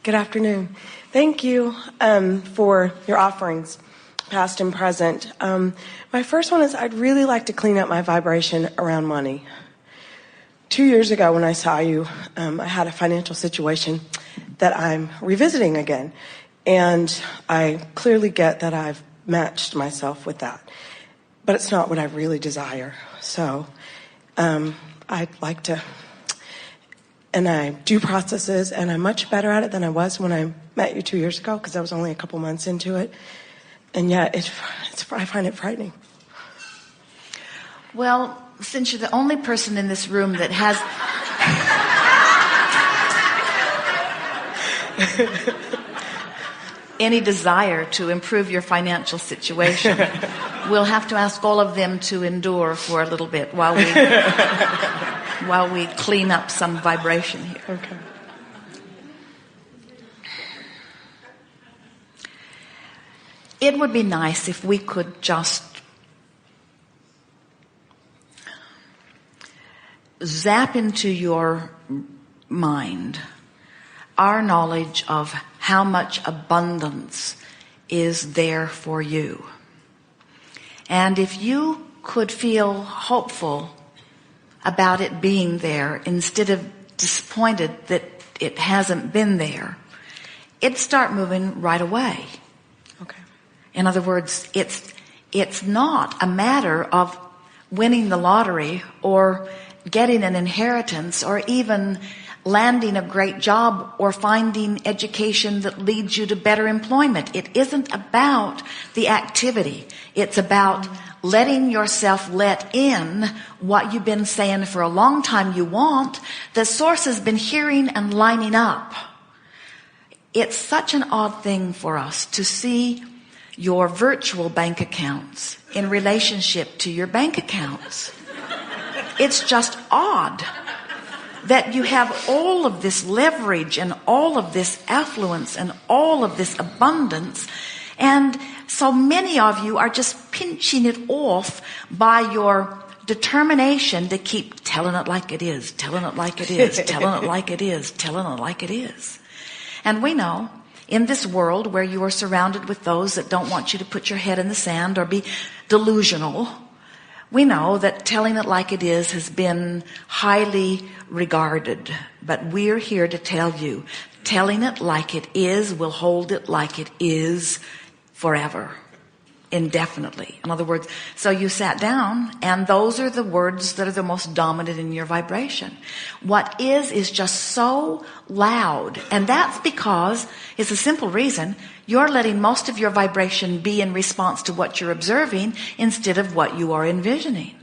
Good afternoon. Thank you for your offerings, past and present. My first one is I'd really like to clean up my vibration around money. 2 years ago when I saw you, I had a financial situation that I'm revisiting again. And I clearly get that I've matched myself with that. But it's not what I really desire. So I'd like to... And I do processes, and I'm much better at it than I was when I met you 2 years ago, because I was only a couple months into it. And yet, I find it frightening. Well, since you're the only person in this room that has... any desire to improve your financial situation, we'll have to ask all of them to endure for a little bit while we clean up some vibration here. Okay. It would be nice if we could just zap into your mind our knowledge of how much abundance is there for you. And if you could feel hopeful about it being there instead of disappointed that it hasn't been there, it'd start moving right away. Okay. In other words, it's not a matter of winning the lottery or getting an inheritance or even landing a great job or finding education that leads you to better employment. It isn't about the activity. It's about letting yourself let in what you've been saying for a long time you want. The source has been hearing and lining up. It's such an odd thing for us to see your virtual bank accounts in relationship to your bank accounts. It's just odd that you have all of this leverage and all of this affluence and all of this abundance, and so many of you are just pinching it off by your determination to keep telling it like it is, telling it like it is, telling it like it is, telling it like it is. And we know in this world where you are surrounded with those that don't want you to put your head in the sand or be delusional, we know that telling it like it is has been highly regarded, but we're here to tell you, telling it like it is will hold it like it is forever, indefinitely. In other words, so you sat down and those are the words that are the most dominant in your vibration. What is just so loud, and that's because it's a simple reason. You're letting most of your vibration be in response to what you're observing instead of what you are envisioning.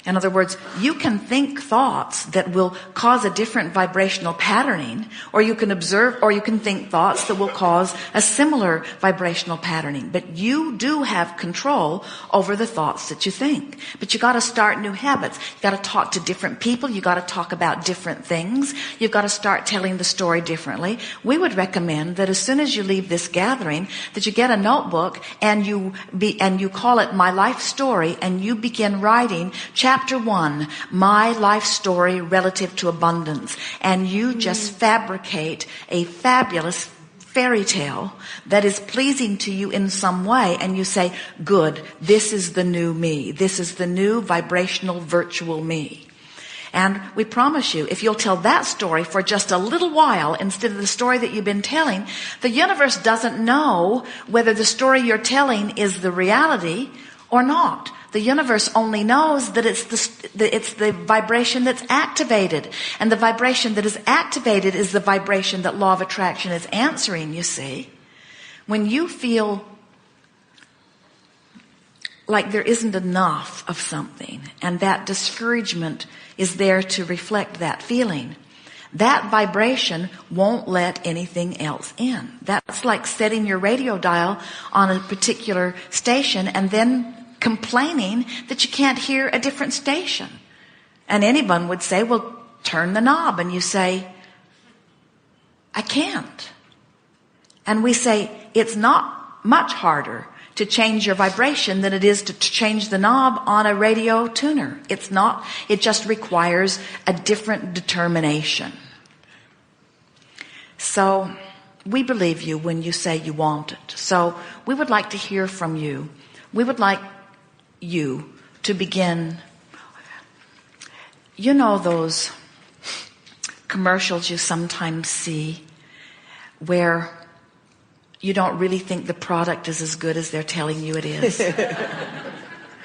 In other words, you can think thoughts that will cause a different vibrational patterning, or you can observe, or you can think thoughts that will cause a similar vibrational patterning. But you do have control over the thoughts that you think. But you got to start new habits. You got to talk to different people. You got to talk about different things. You've got to start telling the story differently. We would recommend that as soon as you leave this gathering, that you get a notebook and you call it My Life Story, and you begin writing Chapter 1, my life story relative to abundance. And you just fabricate a fabulous fairy tale that is pleasing to you in some way. And you say, good, this is the new me. This is the new vibrational virtual me. And we promise you, if you'll tell that story for just a little while instead of the story that you've been telling, the universe doesn't know whether the story you're telling is the reality or not. The universe only knows that it's the vibration that's activated. And the vibration that is activated is the vibration that law of attraction is answering, you see. When you feel like there isn't enough of something, and that discouragement is there to reflect that feeling, that vibration won't let anything else in. That's like setting your radio dial on a particular station and then complaining that you can't hear a different station. And anyone would say, well, turn the knob. And you say, I can't. And we say, it's not much harder to change your vibration than it is to change the knob on a radio tuner. It's not. It just requires a different determination. So we believe you when you say you want it. So we would like to hear from you. We would like you to begin. You know those commercials you sometimes see where you don't really think the product is as good as they're telling you it is.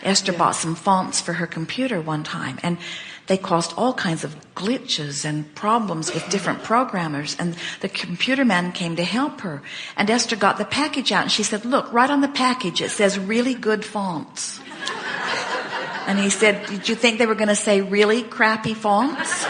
Esther bought some fonts for her computer one time, and they caused all kinds of glitches and problems with different programmers, and the computer man came to help her. And Esther got the package out, and she said, look, right on the package it says really good fonts. And he said, did you think they were going to say really crappy fonts?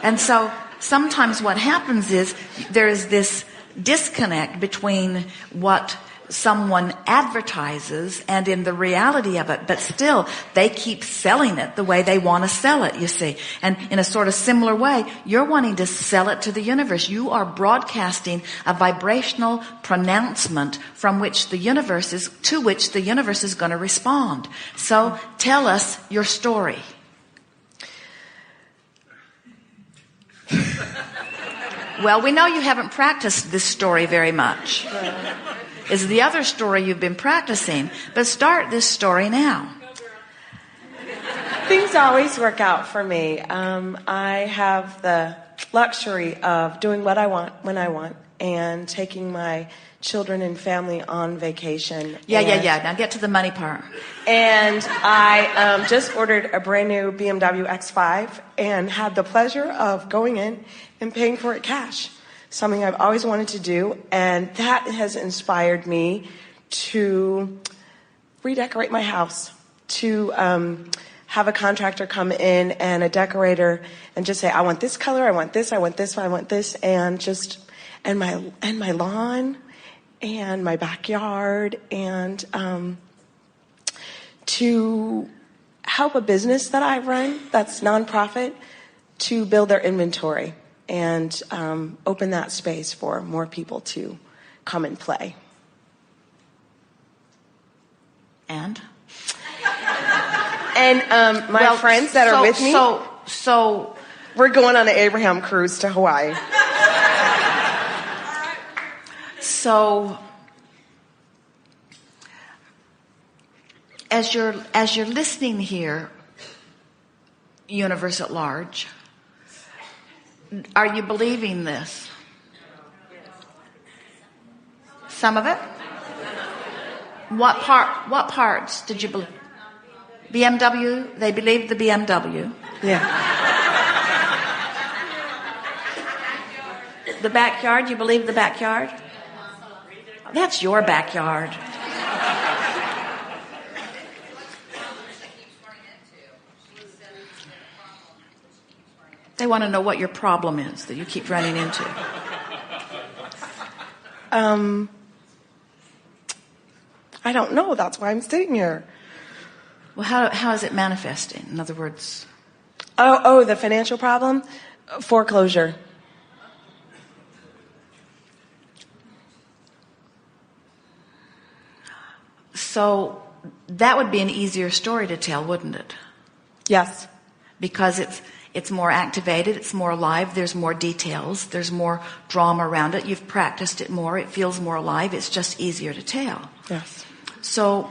And so sometimes what happens is there is this disconnect between what someone advertises and in the reality of it, but still they keep selling it the way they want to sell it, you see. And in a sort of similar way, you're wanting to sell it to the universe. You are broadcasting a vibrational pronouncement to which the universe is going to respond. So tell us your story. Well, we know you haven't practiced this story very much. Is the other story you've been practicing, but start this story now. Things always work out for me. I have the luxury of doing what I want when I want and taking my children and family on vacation. Yeah. Now get to the money part. And I just ordered a brand new BMW X5 and had the pleasure of going in and paying for it cash. Something I've always wanted to do, and that has inspired me to redecorate my house, to have a contractor come in and a decorator and just say, I want this color, I want this, I want this, I want this, and my lawn and my backyard, and to help a business that I run that's nonprofit to build their inventory and open that space for more people to come and play. And my friends that are with me, so we're going on an Abraham cruise to Hawaii. So as you're listening here, universe at large, are you believing this? Some of it? What parts did you believe? BMW? They believed the BMW. Yeah. The backyard? You believe the backyard? That's your backyard. They want to know what your problem is that you keep running into. I don't know. That's why I'm sitting here. Well, how is it manifesting? In other words... Oh, the financial problem? Foreclosure. So that would be an easier story to tell, wouldn't it? Yes. Because it's more activated, it's more alive, there's more details, there's more drama around it. You've practiced it more, it feels more alive, it's just easier to tell. Yes. So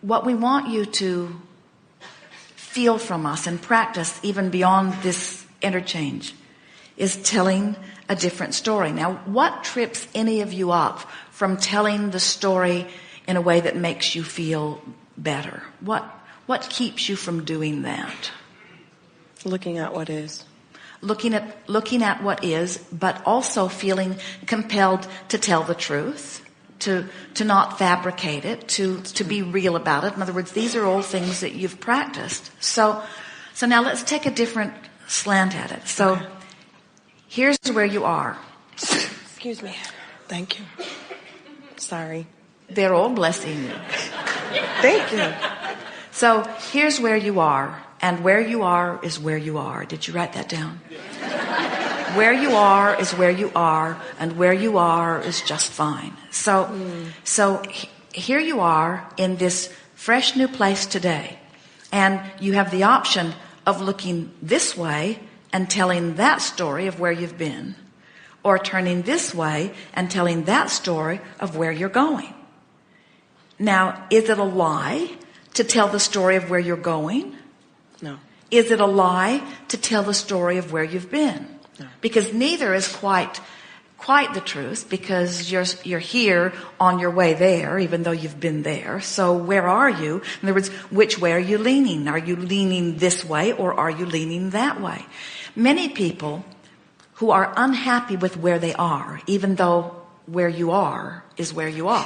what we want you to feel from us and practice even beyond this interchange is telling a different story. Now, what trips any of you up from telling the story in a way that makes you feel better? What keeps you from doing that? Looking at what is. Looking at what is, but also feeling compelled to tell the truth, to not fabricate it, to be real about it. In other words, these are all things that you've practiced. So now let's take a different slant at it. So okay. Here's where you are. Excuse me. Thank you. Sorry. They're all blessing you. Thank you. So here's where you are, and where you are is where you are. Did you write that down? Where you are is where you are, and where you are is just fine. So here you are in this fresh new place today, and you have the option of looking this way and telling that story of where you've been, or turning this way and telling that story of where you're going. Now, is it a lie to tell the story of where you're going? No. Is it a lie to tell the story of where you've been? No. Because neither is quite the truth, because you're here on your way there, even though you've been there. So where are you? In other words, which way are you leaning? Are you leaning this way, or are you leaning that way? Many people who are unhappy with where they are, even though where you are is where you are.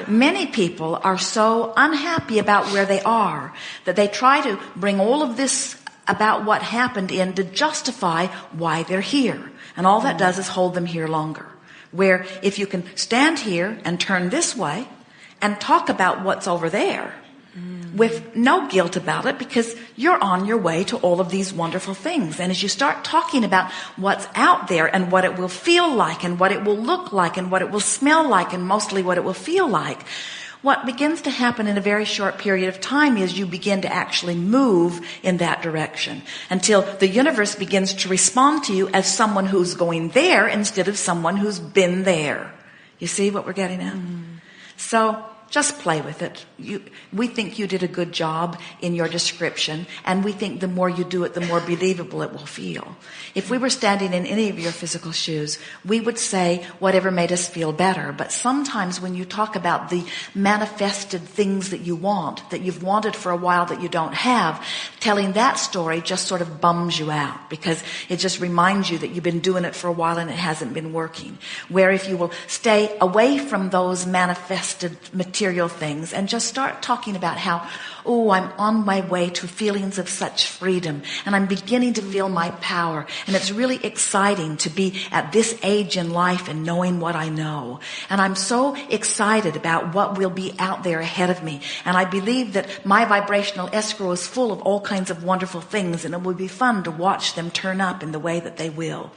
Many people are so unhappy about where they are that they try to bring all of this about what happened in to justify why they're here. And all that does is hold them here longer. Where if you can stand here and turn this way and talk about what's over there with no guilt about it, because you're on your way to all of these wonderful things. And as you start talking about what's out there and what it will feel like and what it will look like and what it will smell like and mostly what it will feel like, what begins to happen in a very short period of time is you begin to actually move in that direction until the universe begins to respond to you as someone who's going there instead of someone who's been there. You see what we're getting at? So just play with it. We think you did a good job in your description, and we think the more you do it, the more believable it will feel. If we were standing in any of your physical shoes, we would say whatever made us feel better. But sometimes when you talk about the manifested things that you want, that you've wanted for a while that you don't have, telling that story just sort of bums you out, because it just reminds you that you've been doing it for a while and it hasn't been working. Where if you will stay away from those manifested material things and just start talking about how, I'm on my way to feelings of such freedom, and I'm beginning to feel my power, and it's really exciting to be at this age in life and knowing what I know, and I'm so excited about what will be out there ahead of me, and I believe that my vibrational escrow is full of all kinds of wonderful things, and it will be fun to watch them turn up in the way that they will.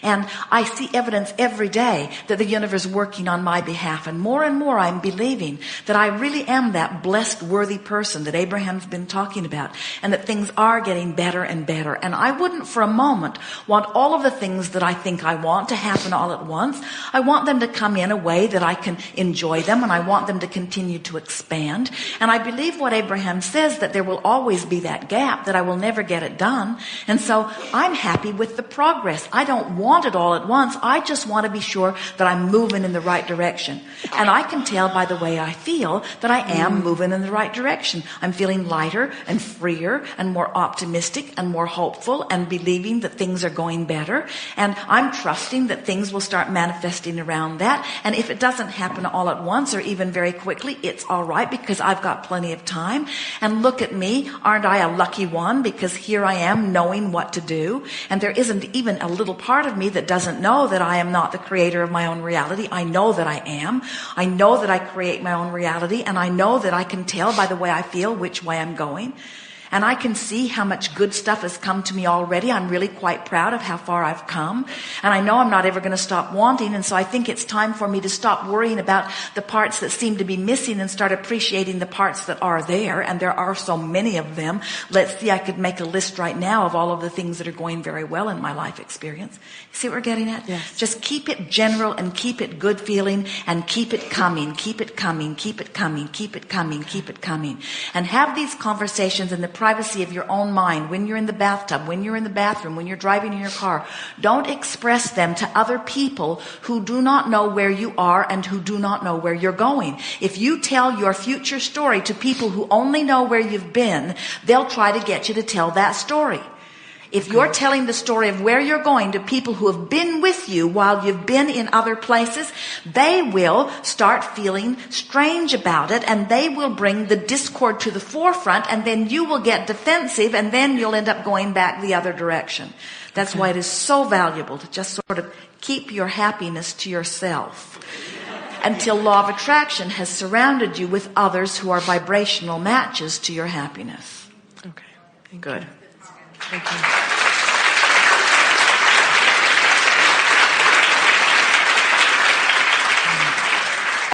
And I see evidence every day that the universe is working on my behalf, and more I'm believing that I really am that blessed, worthy person that Abraham's been talking about, and that things are getting better and better. And I wouldn't for a moment want all of the things that I think I want to happen all at once. I want them to come in a way that I can enjoy them, and I want them to continue to expand. And I believe what Abraham says, that there will always be that gap, that I will never get it done. And so I'm happy with the progress. I don't want it all at once. I just want to be sure that I'm moving in the right direction. And I can tell by the way I feel that I am moving in the right direction. I'm feeling lighter and freer and more optimistic and more hopeful and believing that things are going better. And I'm trusting that things will start manifesting around that. And if it doesn't happen all at once or even very quickly, it's all right, because I've got plenty of time. And look at me. Aren't I a lucky one? Because here I am knowing what to do. And there isn't even a little part of me that doesn't know that I am not the creator of my own reality. I know that I am. I know that I create my own reality, and I know that I can tell by the way I feel which way I'm going. And I can see how much good stuff has come to me already. I'm really quite proud of how far I've come. And I know I'm not ever going to stop wanting. And so I think it's time for me to stop worrying about the parts that seem to be missing and start appreciating the parts that are there. And there are so many of them. Let's see, I could make a list right now of all of the things that are going very well in my life experience. See what we're getting at? Yes. Just keep it general and keep it good feeling and keep it coming, keep it coming, keep it coming, keep it coming, keep it coming. And have these conversations in the privacy of your own mind, when you're in the bathtub, when you're in the bathroom, when you're driving in your car. Don't express them to other people who do not know where you are and who do not know where you're going. If you tell your future story to people who only know where you've been, they'll try to get you to tell that story. If you're telling the story of where you're going to people who have been with you while you've been in other places, they will start feeling strange about it, and they will bring the discord to the forefront, and then you will get defensive, and then you'll end up going back the other direction. That's why it is so valuable to just sort of keep your happiness to yourself until law of attraction has surrounded you with others who are vibrational matches to your happiness. Okay. Good. Thank you.